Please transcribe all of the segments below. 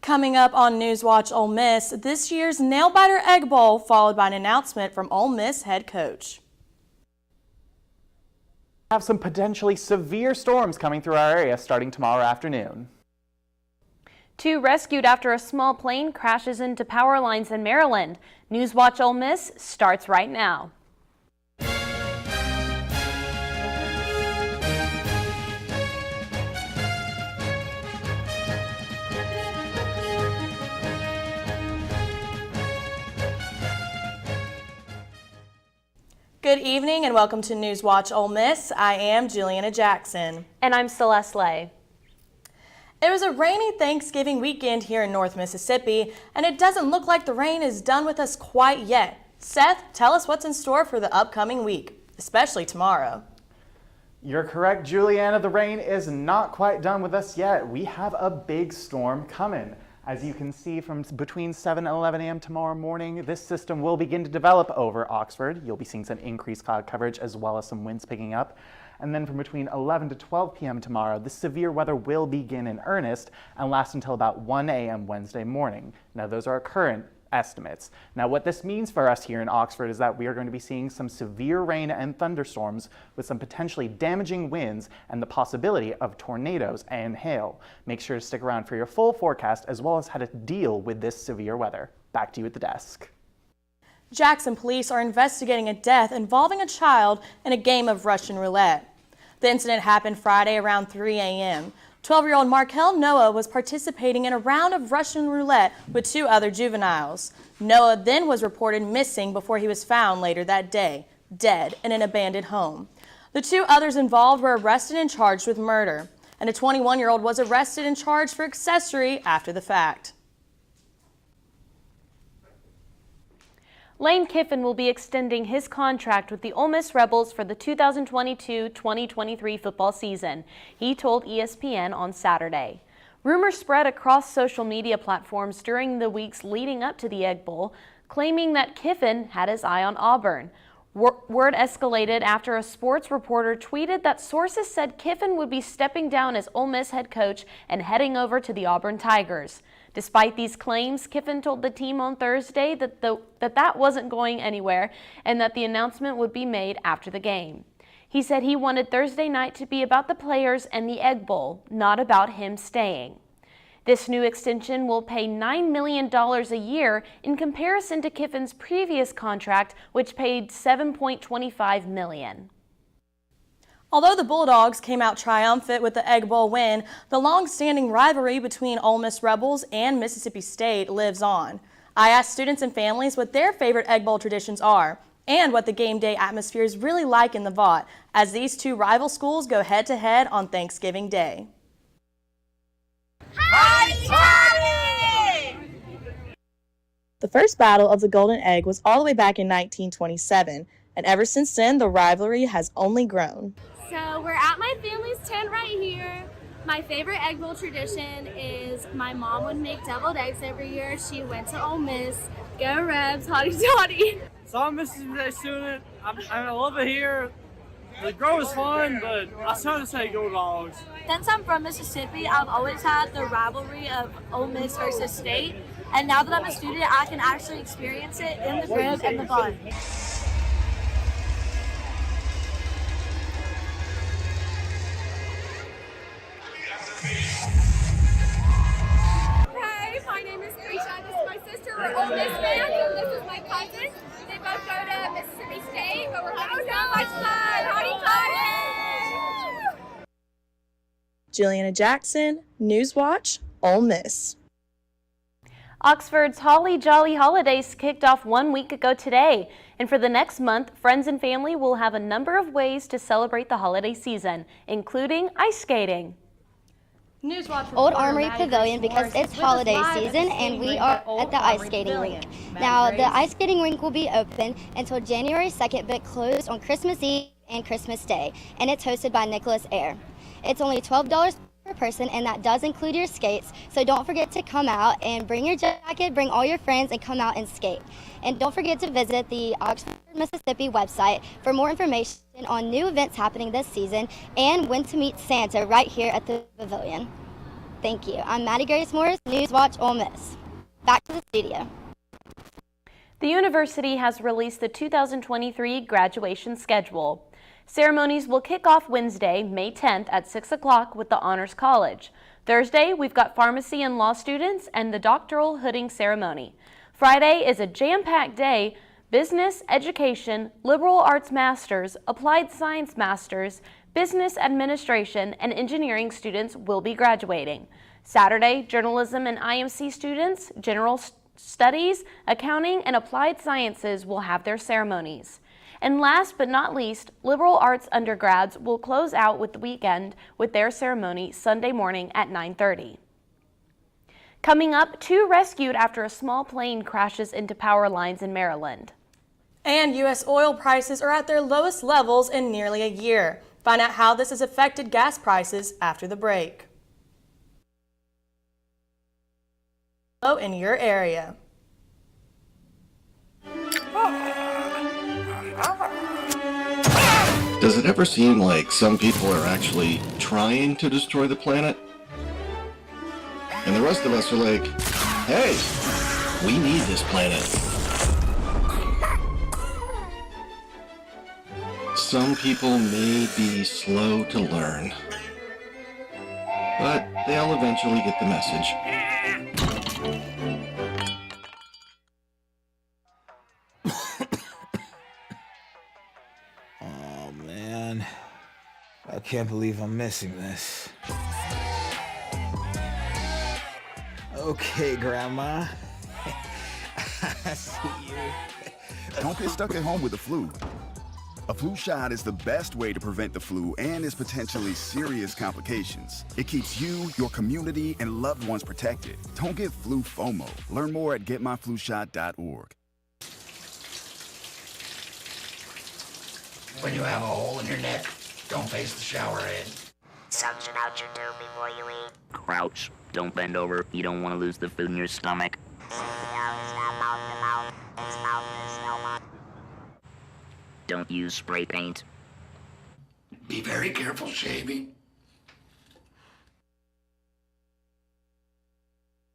Coming up on NewsWatch Ole Miss, this year's Nail-Biter Egg Bowl, followed by an announcement from Ole Miss head coach. We have some potentially severe storms coming through our area starting tomorrow afternoon. 2 rescued after a small plane crashes into power lines in Maryland. NewsWatch Ole Miss starts right now. Good evening and welcome to NewsWatch Ole Miss. I am Juliana Jackson. And I'm Celeste Lay. It was a rainy Thanksgiving weekend here in North Mississippi, and it doesn't look like the rain is done with us quite yet. Seth, tell us what's in store for the upcoming week, especially tomorrow. You're correct, Juliana. The rain is not quite done with us yet. We have a big storm coming. As you can see, from between 7 and 11 a.m. tomorrow morning, this system will begin to develop over Oxford. You'll be seeing some increased cloud coverage as well as some winds picking up. And then from between 11 to 12 p.m. tomorrow, the severe weather will begin in earnest and last until about 1 a.m. Wednesday morning. Now, those are our current estimates. Now, what this means for us here in Oxford is that we are going to be seeing some severe rain and thunderstorms with some potentially damaging winds and the possibility of tornadoes and hail. Make sure to stick around for your full forecast as well as how to deal with this severe weather. Back to you at the desk. Jackson police are investigating a death involving a child in a game of Russian roulette. The incident happened Friday around 3 a.m. 12-year-old Markel Noah was participating in a round of Russian roulette with 2 other juveniles. Noah then was reported missing before he was found later that day, dead in an abandoned home. The 2 others involved were arrested and charged with murder, and a 21-year-old was arrested and charged for accessory after the fact. Lane Kiffin will be extending his contract with the Ole Miss Rebels for the 2022-2023 football season, he told ESPN on Saturday. Rumors spread across social media platforms during the weeks leading up to the Egg Bowl, claiming that Kiffin had his eye on Auburn. Word escalated after a sports reporter tweeted that sources said Kiffin would be stepping down as Ole Miss head coach and heading over to the Auburn Tigers. Despite these claims, Kiffin told the team on Thursday that wasn't going anywhere and that the announcement would be made after the game. He said he wanted Thursday night to be about the players and the Egg Bowl, not about him staying. This new extension will pay $9 million a year in comparison to Kiffin's previous contract, which paid $7.25 million. Although the Bulldogs came out triumphant with the Egg Bowl win, the long-standing rivalry between Ole Miss Rebels and Mississippi State lives on. I asked students and families what their favorite Egg Bowl traditions are and what the game day atmosphere is really like in the Vaught as these 2 rival schools go head-to-head on Thanksgiving Day. Hotty toddy! The first battle of the Golden Egg was all the way back in 1927, and ever since then, the rivalry has only grown. So we're at my family's tent right here. My favorite Egg Bowl tradition is my mom would make deviled eggs every year. She went to Ole Miss. Go Rebs, hotty toddy. So I'm a Mississippi State student. I love it here. The grow is fun, but I still have to say go Dogs. Since I'm from Mississippi, I've always had the rivalry of Ole Miss versus State. And now that I'm a student, I can actually experience it in the crib and the fun. Hey, my name is Krisha. This is my sister. We're Ole Miss fans, and this is my cousin. They both go to Mississippi State, but we're having so much fun. Hotty toddy! Juliana Jackson, NewsWatch, Ole Miss. Oxford's Holly Jolly Holidays kicked off 1 week ago today, and for the next month, friends and family will have a number of ways to celebrate the holiday season, including ice skating. Old Armory Pavilion because it's holiday season and we are at the ice skating rink. Now, the ice skating rink will be open until January 2nd, but closed on Christmas Eve and Christmas Day, and it's hosted by Nicholas Ayer. It's only $12 per person, and that does include your skates, so don't forget to come out and bring your jacket, bring all your friends, and come out and skate. And don't forget to visit the Oxford, Mississippi website for more information on new events happening this season and when to meet Santa right here at the pavilion. Thank you. I'm Maddie Grace Morris, NewsWatch Ole Miss. Back to the studio. The university has released the 2023 graduation schedule. Ceremonies will kick off Wednesday, May 10th at 6 o'clock with the Honors College. Thursday, we've got pharmacy and law students and the doctoral hooding ceremony. Friday is a jam-packed day. Business, education, liberal arts masters, applied science masters, business administration, and engineering students will be graduating. Saturday, journalism and IMC students, general studies, accounting, and applied sciences will have their ceremonies. And last but not least, liberal arts undergrads will close out with the weekend with their ceremony Sunday morning at 9:30. Coming up, 2 rescued after a small plane crashes into power lines in Maryland. And U.S. oil prices are at their lowest levels in nearly a year. Find out how this has affected gas prices after the break. In your area. Does it ever seem like some people are actually trying to destroy the planet? And the rest of us are like, hey, we need this planet. Some people may be slow to learn, but they'll eventually get the message. Oh man, I can't believe I'm missing this. Okay, Grandma. I see you. Don't get stuck at home with the flu. A flu shot is the best way to prevent the flu and its potentially serious complications. It keeps you, your community, and loved ones protected. Don't get flu FOMO. Learn more at getmyflushot.org. When you have a hole in your neck, don't face the shower head. Suction out your dough before you eat. Crouch. Don't bend over. You don't want to lose the food in your stomach. Don't use spray paint. Be very careful shaving.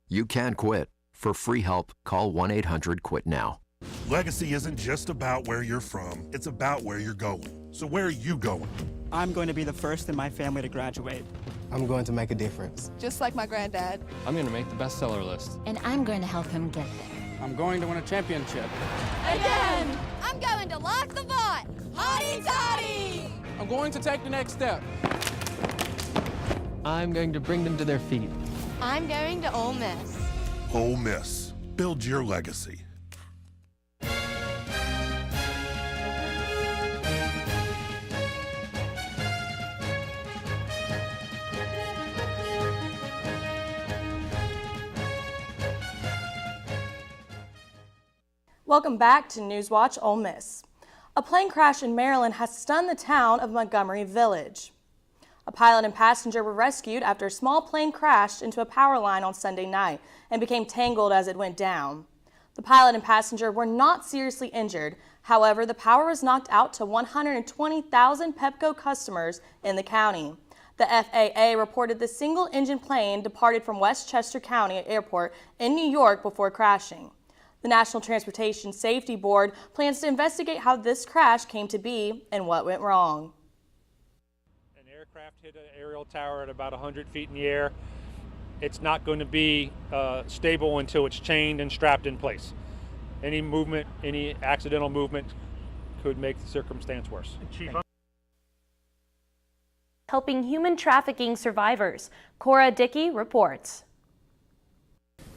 You can quit. For free help, call 1-800-QUIT-NOW. Legacy isn't just about where you're from, it's about where you're going. So where are you going? I'm going to be the first in my family to graduate. I'm going to make a difference. Just like my granddad. I'm going to make the bestseller list. And I'm going to help him get there. I'm going to win a championship. Again! I'm going to lock the vault! Hotty toddy! I'm going to take the next step. I'm going to bring them to their feet. I'm going to Ole Miss. Ole Miss. Build your legacy. Welcome back to NewsWatch Ole Miss. A plane crash in Maryland has stunned the town of Montgomery Village. A pilot and passenger were rescued after a small plane crashed into a power line on Sunday night and became tangled as it went down. The pilot and passenger were not seriously injured. However, the power was knocked out to 120,000 Pepco customers in the county. The FAA reported the single-engine plane departed from Westchester County Airport in New York before crashing. The National Transportation Safety Board plans to investigate how this crash came to be and what went wrong. An aircraft hit an aerial tower at about 100 feet in the air. It's not going to be stable until it's chained and strapped in place. Any movement, any accidental movement could make the circumstance worse. Helping human trafficking survivors. Cora Dickey reports.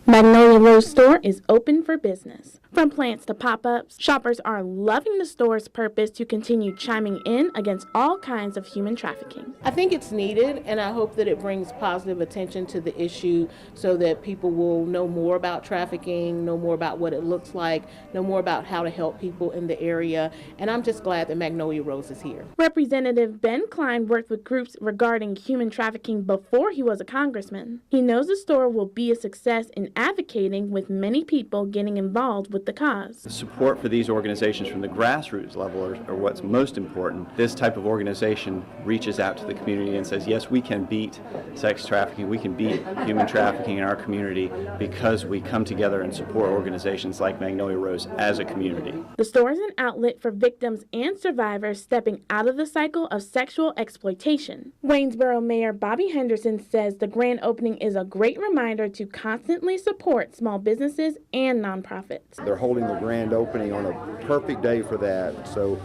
Magnolia Rose store is open for business. From plants to pop-ups, shoppers are loving the store's purpose to continue chiming in against all kinds of human trafficking. I think it's needed, and I hope that it brings positive attention to the issue so that people will know more about trafficking, know more about what it looks like, know more about how to help people in the area, and I'm just glad that Magnolia Rose is here. Representative Ben Klein worked with groups regarding human trafficking before he was a congressman. He knows the store will be a success in advocating with many people getting involved with with the cause. The support for these organizations from the grassroots level are what's most important. This type of organization reaches out to the community and says, yes, we can beat sex trafficking, we can beat human trafficking in our community because we come together and support organizations like Magnolia Rose as a community. The store is an outlet for victims and survivors stepping out of the cycle of sexual exploitation. Waynesboro Mayor Bobby Henderson says the grand opening is a great reminder to constantly support small businesses and nonprofits. They're holding the grand opening on a perfect day for that, so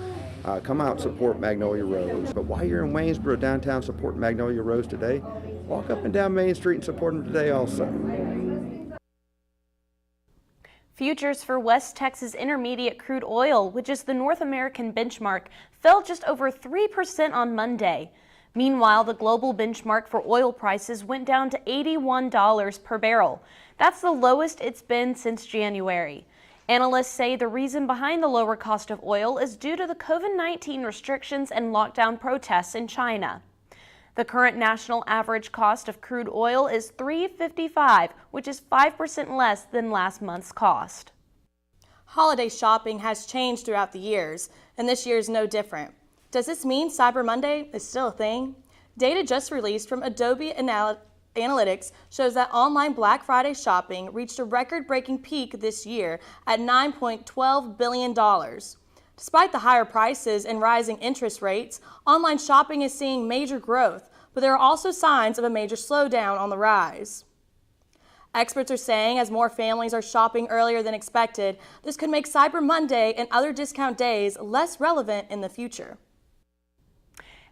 come out and support Magnolia Rose. But while you're in Waynesboro downtown supporting Magnolia Rose today, walk up and down Main Street and support them today also. Futures for West Texas Intermediate crude oil, which is the North American benchmark, fell just over 3% on Monday. Meanwhile, the global benchmark for oil prices went down to $81 per barrel. That's the lowest it's been since January. Analysts say the reason behind the lower cost of oil is due to the COVID-19 restrictions and lockdown protests in China. The current national average cost of crude oil is $3.55, which is 5% less than last month's cost. Holiday shopping has changed throughout the years, and this year is no different. Does this mean Cyber Monday is still a thing? Data just released from Adobe Analytics shows that online Black Friday shopping reached a record-breaking peak this year at $9.12 billion. Despite the higher prices and rising interest rates, online shopping is seeing major growth, but there are also signs of a major slowdown on the rise. Experts are saying as more families are shopping earlier than expected, this could make Cyber Monday and other discount days less relevant in the future.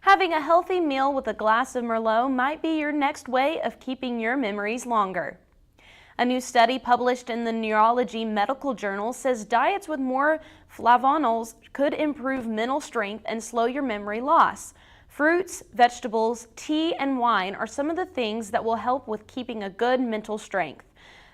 Having a healthy meal with a glass of Merlot might be your next way of keeping your memories longer. A new study published in the Neurology Medical Journal says diets with more flavonols could improve mental strength and slow your memory loss. Fruits, vegetables, tea, and wine are some of the things that will help with keeping a good mental strength.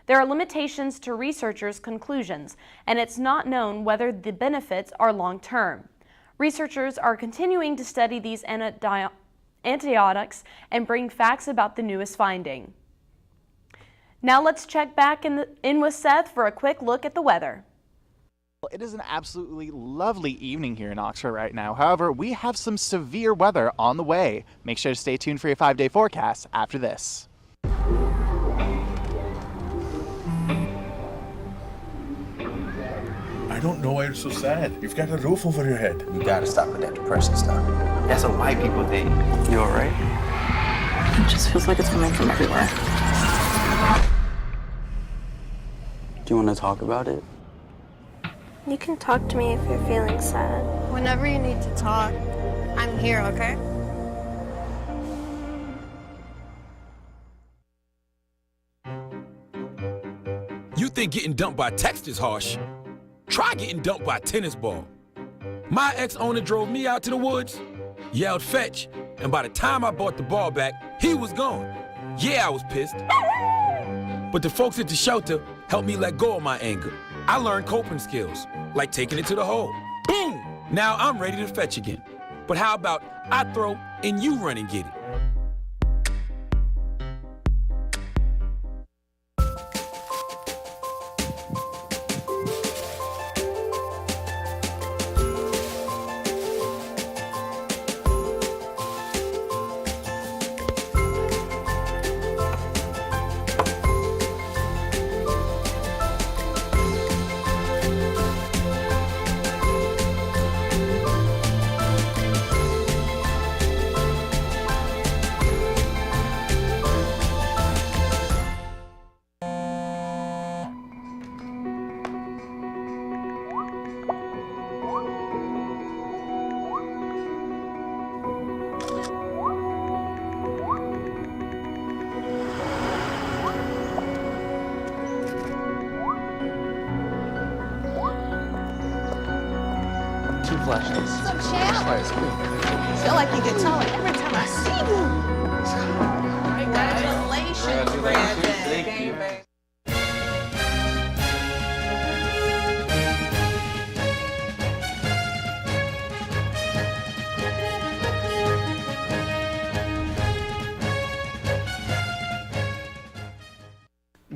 There are limitations to researchers' conclusions, and it's not known whether the benefits are long-term. Researchers are continuing to study these antibiotics and bring facts about the newest finding. Now let's check back in with Seth for a quick look at the weather. It is an absolutely lovely evening here in Oxford right now. However, we have some severe weather on the way. Make sure to stay tuned for your 5-day forecast after this. I don't know why you're so sad. You've got a roof over your head. You gotta stop with that depressing stuff. That's what white people think. You alright? It just feels like it's coming from everywhere. Do you want to talk about it? You can talk to me if you're feeling sad. Whenever you need to talk, I'm here, okay? You think getting dumped by text is harsh? Try getting dumped by a tennis ball. My ex-owner drove me out to the woods, yelled fetch, and by the time I brought the ball back, he was gone. Yeah, I was pissed. But the folks at the shelter helped me let go of my anger. I learned coping skills, like taking it to the hole. Boom! Now I'm ready to fetch again. But how about I throw and you run and get it? Flashlights. What's up, champ? Feel like you get taller every time I see you. Congratulations, Brandon.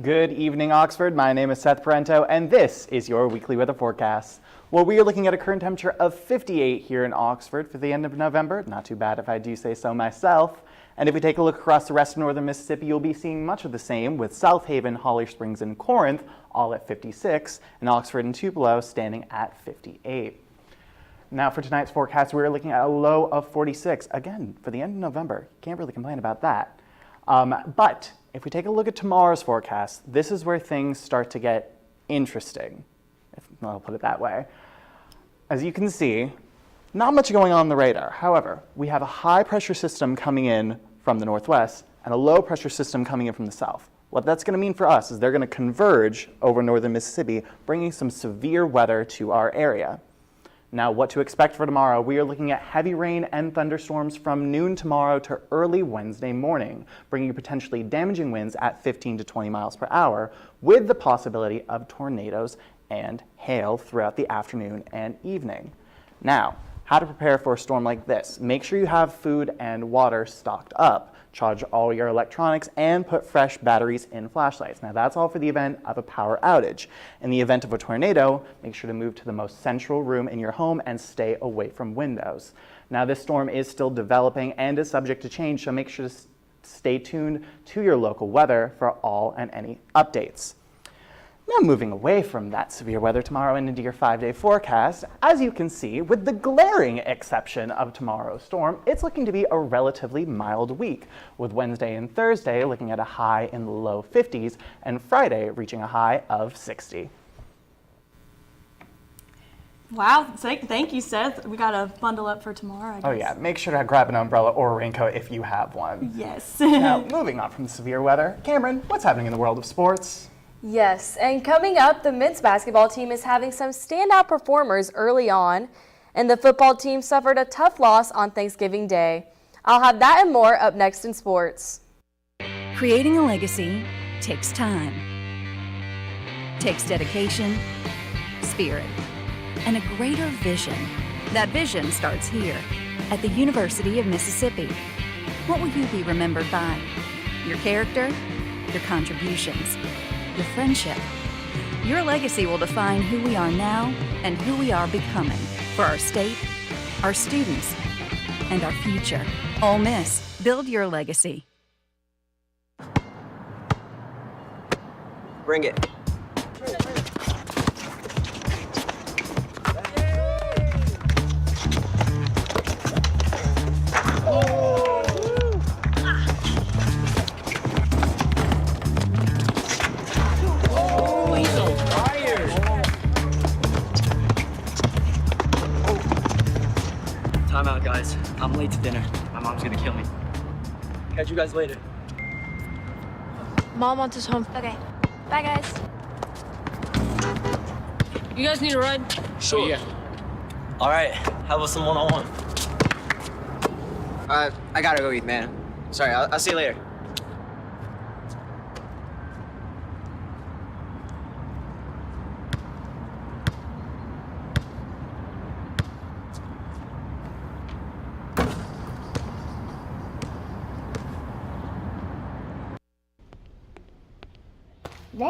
Good evening, Oxford. My name is Seth Parento, and this is your weekly weather forecast. Well, we are looking at a current temperature of 58 here in Oxford for the end of November. Not too bad if I do say so myself. And if we take a look across the rest of northern Mississippi, you'll be seeing much of the same, with South Haven, Holly Springs, and Corinth all at 56, and Oxford and Tupelo standing at 58. Now for tonight's forecast, we're looking at a low of 46. Again, for the end of November, can't really complain about that. But if we take a look at tomorrow's forecast, this is where things start to get interesting, if I'll put it that way. As you can see, not much going on the radar. However, we have a high pressure system coming in from the northwest and a low pressure system coming in from the south. What that's going to mean for us is they're going to converge over northern Mississippi, bringing some severe weather to our area. Now, what to expect for tomorrow? We are looking at heavy rain and thunderstorms from noon tomorrow to early Wednesday morning, bringing potentially damaging winds at 15 to 20 miles per hour, with the possibility of tornadoes and hail throughout the afternoon and evening. Now, how to prepare for a storm like this? Make sure you have food and water stocked up. Charge all your electronics and put fresh batteries in flashlights. Now that's all for the event of a power outage. In the event of a tornado, make sure to move to the most central room in your home and stay away from windows. Now this storm is still developing and is subject to change, so make sure to stay tuned to your local weather for all and any updates. Now moving away from that severe weather tomorrow and into your 5-day forecast, as you can see, with the glaring exception of tomorrow's storm, it's looking to be a relatively mild week, with Wednesday and Thursday looking at a high in the low 50s and Friday reaching a high of 60. Wow, thank you, Seth. We got to bundle up for tomorrow, I guess. Oh yeah, make sure to grab an umbrella or a raincoat if you have one. Yes. Now, moving on from severe weather, Cameron, what's happening in the world of sports? Yes, and coming up, the men's basketball team is having some standout performers early on, and the football team suffered a tough loss on Thanksgiving Day. I'll have that and more up next in sports. Creating a legacy takes time, takes dedication, spirit, and a greater vision. That vision starts here at the University of Mississippi. What will you be remembered by? Your character, your contributions, your friendship. Your legacy will define who we are now and who we are becoming for our state, our students, and our future. Ole Miss, build your legacy. Bring it. Time out, guys. I'm late to dinner. My mom's gonna kill me. Catch you guys later. Mom wants us home. Okay. Bye, guys. You guys need a ride? Sure. Yeah. All right. How about some one-on-one? I gotta go eat, man. Sorry, I'll see you later.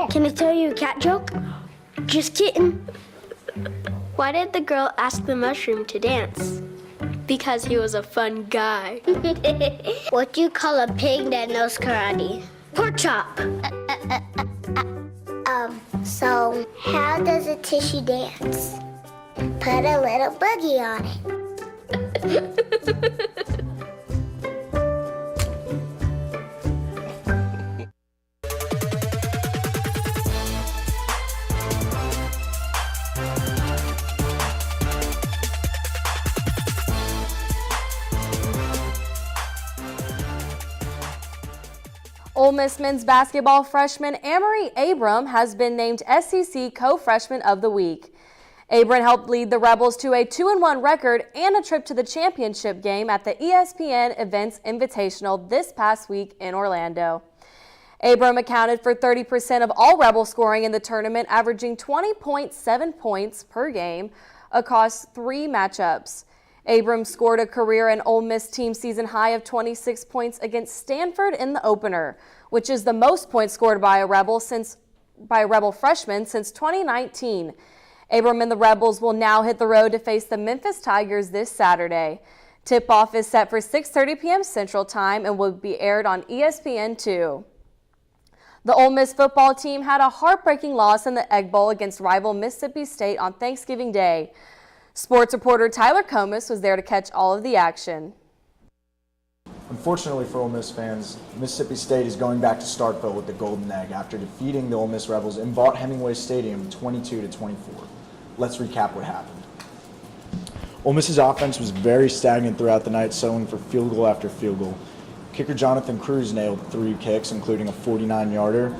Can I tell you a cat joke? Just kidding. Why did the girl ask the mushroom to dance? Because he was a fun guy. What do you call a pig that knows karate? Pork chop. So how does a tissue dance? Put a little boogie on it. Ole Miss men's basketball freshman Amory Abram has been named SEC Co-Freshman of the Week. Abram helped lead the Rebels to a 2-1 record and a trip to the championship game at the ESPN Events Invitational this past week in Orlando. Abram accounted for 30% of all Rebel scoring in the tournament, averaging 20.7 points per game across 3 matchups. Abram scored a career and Ole Miss team season high of 26 points against Stanford in the opener, which is the most points scored by a Rebel freshman since 2019. Abram and the Rebels will now hit the road to face the Memphis Tigers this Saturday. Tip-off is set for 6:30 p.m. Central Time and will be aired on ESPN2. The Ole Miss football team had a heartbreaking loss in the Egg Bowl against rival Mississippi State on Thanksgiving Day. Sports reporter Tyler Comas was there to catch all of the action. Unfortunately for Ole Miss fans, Mississippi State is going back to Starkville with the Golden Egg after defeating the Ole Miss Rebels in Vaught Hemingway Stadium 22-24. Let's recap what happened. Ole Miss's offense was very stagnant throughout the night, settling for field goal after field goal. Kicker Jonathan Cruz nailed 3 kicks, including a 49-yarder.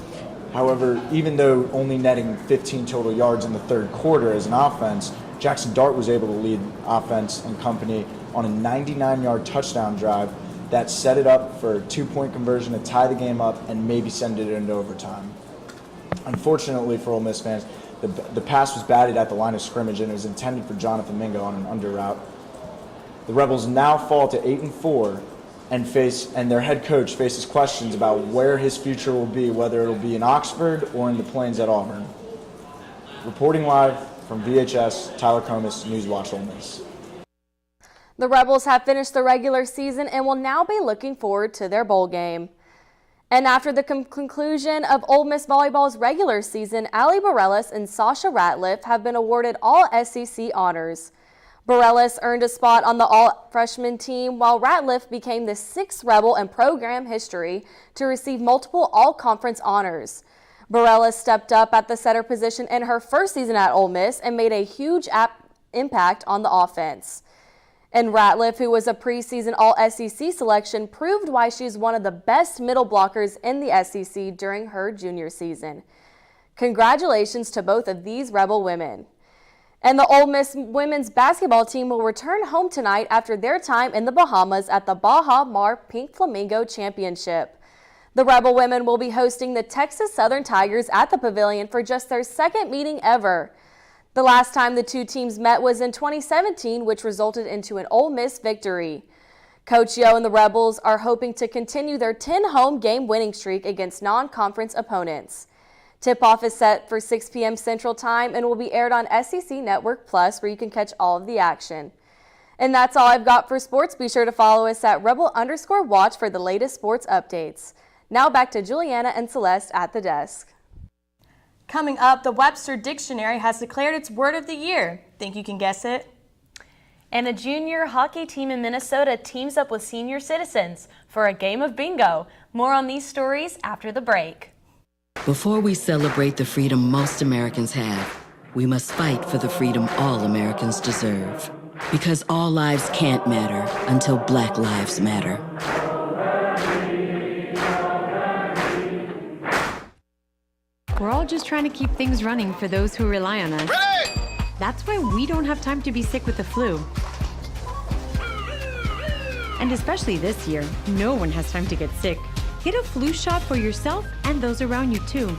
However, even though only netting 15 total yards in the third quarter as an offense, Jackson Dart was able to lead offense and company on a 99-yard touchdown drive that set it up for a 2-point conversion to tie the game up and maybe send it into overtime. Unfortunately for Ole Miss fans, the pass was batted at the line of scrimmage and it was intended for Jonathan Mingo on an under route. The Rebels now fall to 8-4 and their head coach faces questions about where his future will be, whether it will be in Oxford or in the Plains at Auburn. Reporting live from VHS, Tyler Comas, NewsWatch Ole Miss. The Rebels have finished the regular season and will now be looking forward to their bowl game. And after the conclusion of Ole Miss volleyball's regular season, Allie Bareilles and Sasha Ratliff have been awarded all SEC honors. Bareilles earned a spot on the all-freshman team, while Ratliff became the 6th Rebel in program history to receive multiple all-conference honors. Bareilles stepped up at the setter position in her first season at Ole Miss and made a huge impact on the offense. And Ratliff, who was a preseason All-SEC selection, proved why she's one of the best middle blockers in the SEC during her junior season. Congratulations to both of these Rebel women. And the Ole Miss women's basketball team will return home tonight after their time in the Bahamas at the Baha Mar Pink Flamingo Championship. The Rebel women will be hosting the Texas Southern Tigers at the Pavilion for just their second meeting ever. The last time the two teams met was in 2017, which resulted into an Ole Miss victory. Coach Yo and the Rebels are hoping to continue their 10-home game winning streak against non-conference opponents. Tip-off is set for 6 p.m. Central Time and will be aired on SEC Network Plus, where you can catch all of the action. And that's all I've got for sports. Be sure to follow us at Rebel_Watch for the latest sports updates. Now back to Juliana and Celeste at the desk. Coming up, the Webster Dictionary has declared its word of the year. Think you can guess it? And a junior hockey team in Minnesota teams up with senior citizens for a game of bingo. More on these stories after the break. Before we celebrate the freedom most Americans have, we must fight for the freedom all Americans deserve. Because all lives can't matter until Black lives matter. We're all just trying to keep things running for those who rely on us. Ready! That's why we don't have time to be sick with the flu. And especially this year, no one has time to get sick. Get a flu shot for yourself and those around you too.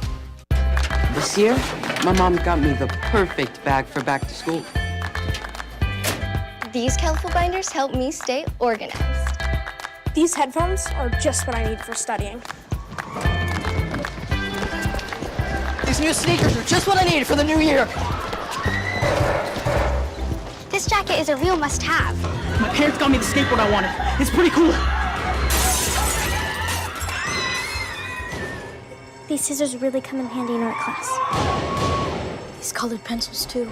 This year, my mom got me the perfect bag for back to school. These colorful binders help me stay organized. These headphones are just what I need for studying. These new sneakers are just what I need for the new year. This jacket is a real must-have. My parents got me the skateboard I wanted. It's pretty cool. These scissors really come in handy in art class. These colored pencils, too.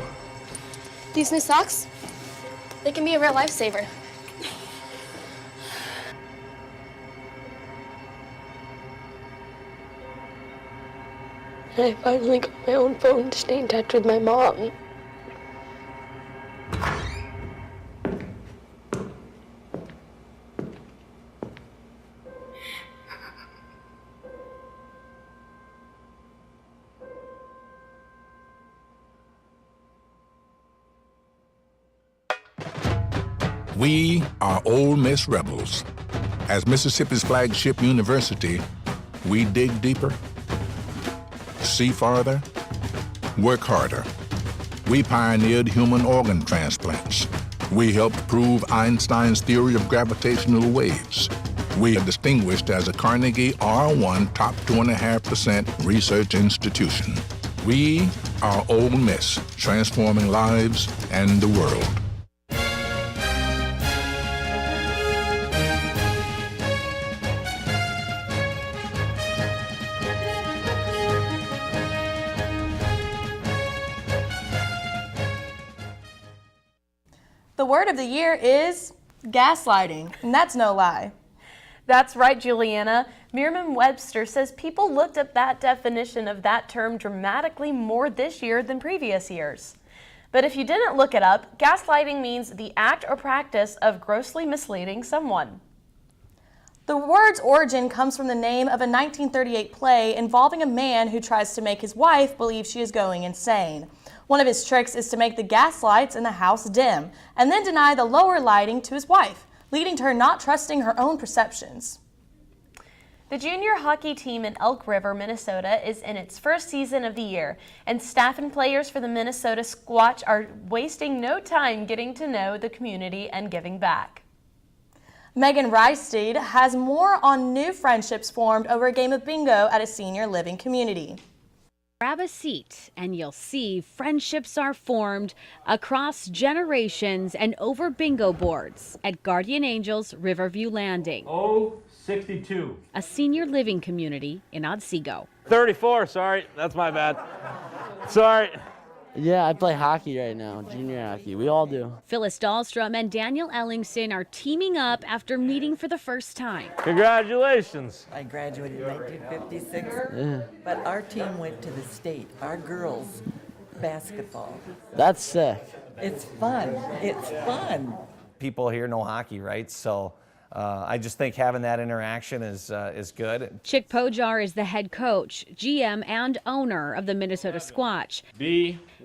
These new socks, they can be a real lifesaver. I finally got my own phone to stay in touch with my mom. We are Ole Miss Rebels. As Mississippi's flagship university, we dig deeper, see farther, work harder. We pioneered human organ transplants, We helped prove Einstein's theory of gravitational waves. We are distinguished as a Carnegie R1 top 2.5% research institution. We are Ole Miss, transforming lives and the world. The word of the year is gaslighting, and that's no lie. That's right, Juliana. Merriam-Webster says people looked up that definition of that term dramatically more this year than previous years. But if you didn't look it up, gaslighting means the act or practice of grossly misleading someone. The word's origin comes from the name of a 1938 play involving a man who tries to make his wife believe she is going insane. One of his tricks is to make the gas lights in the house dim and then deny the lower lighting to his wife, leading to her not trusting her own perceptions. The junior hockey team in Elk River, Minnesota is in its first season of the year, and staff and players for the Minnesota Squatch are wasting no time getting to know the community and giving back. Megan Reistede has more on new friendships formed over a game of bingo at a senior living community. Grab a seat and you'll see friendships are formed across generations and over bingo boards at Guardian Angels Riverview Landing. 62. A senior living community in Otsego. 34, sorry, that's my bad. Sorry. Yeah, I play hockey right now, junior hockey. We all do. Phyllis Dahlstrom and Daniel Ellingson are teaming up after meeting for the first time. Congratulations. I graduated in 1956, Yeah. but our team went to the state, our girls basketball. That's sick. It's fun. It's fun. People here know hockey, right? So I just think having that interaction is good. Chick Pojar is the head coach, GM, and owner of the Minnesota Squatch.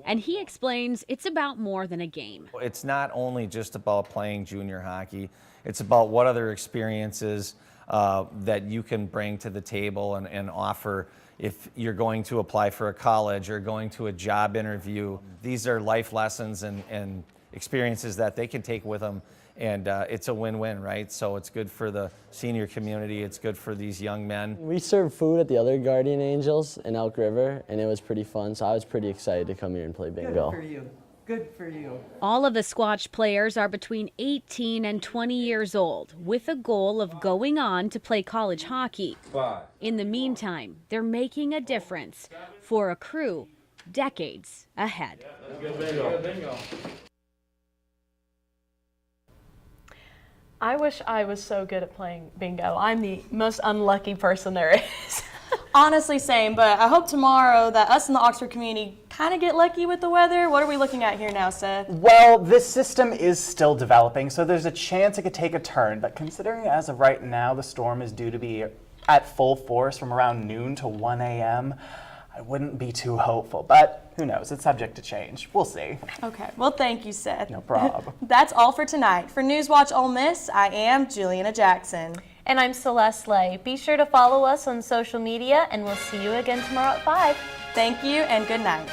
And he explains it's about more than a game. It's not only just about playing junior hockey. It's about what other experiences that you can bring to the table and offer if you're going to apply for a college or going to a job interview. These are life lessons and experiences that they can take with them. And it's a win-win, right? So it's good for the senior community. It's good for these young men. We served food at the other Guardian Angels in Elk River, and it was pretty fun, so I was pretty excited to come here and play bingo. Good for you. Good for you. All of the Squatch players are between 18 and 20 years old, with a goal of going on to play college hockey. In the meantime, they're making a difference for a crew decades ahead. I wish I was so good at playing bingo. I'm the most unlucky person there is. Honestly, same, but I hope tomorrow that us in the Oxford community kind of get lucky with the weather. What are we looking at here now, Seth? Well, this system is still developing, so there's a chance it could take a turn, but considering as of right now the storm is due to be at full force from around noon to 1 a.m., I wouldn't be too hopeful, but who knows? It's subject to change. We'll see. Okay, well, thank you, Seth. No problem. That's all for tonight. For NewsWatch Ole Miss, I am Juliana Jackson. And I'm Celeste Lay. Be sure to follow us on social media, and we'll see you again tomorrow at 5. Thank you, and good night.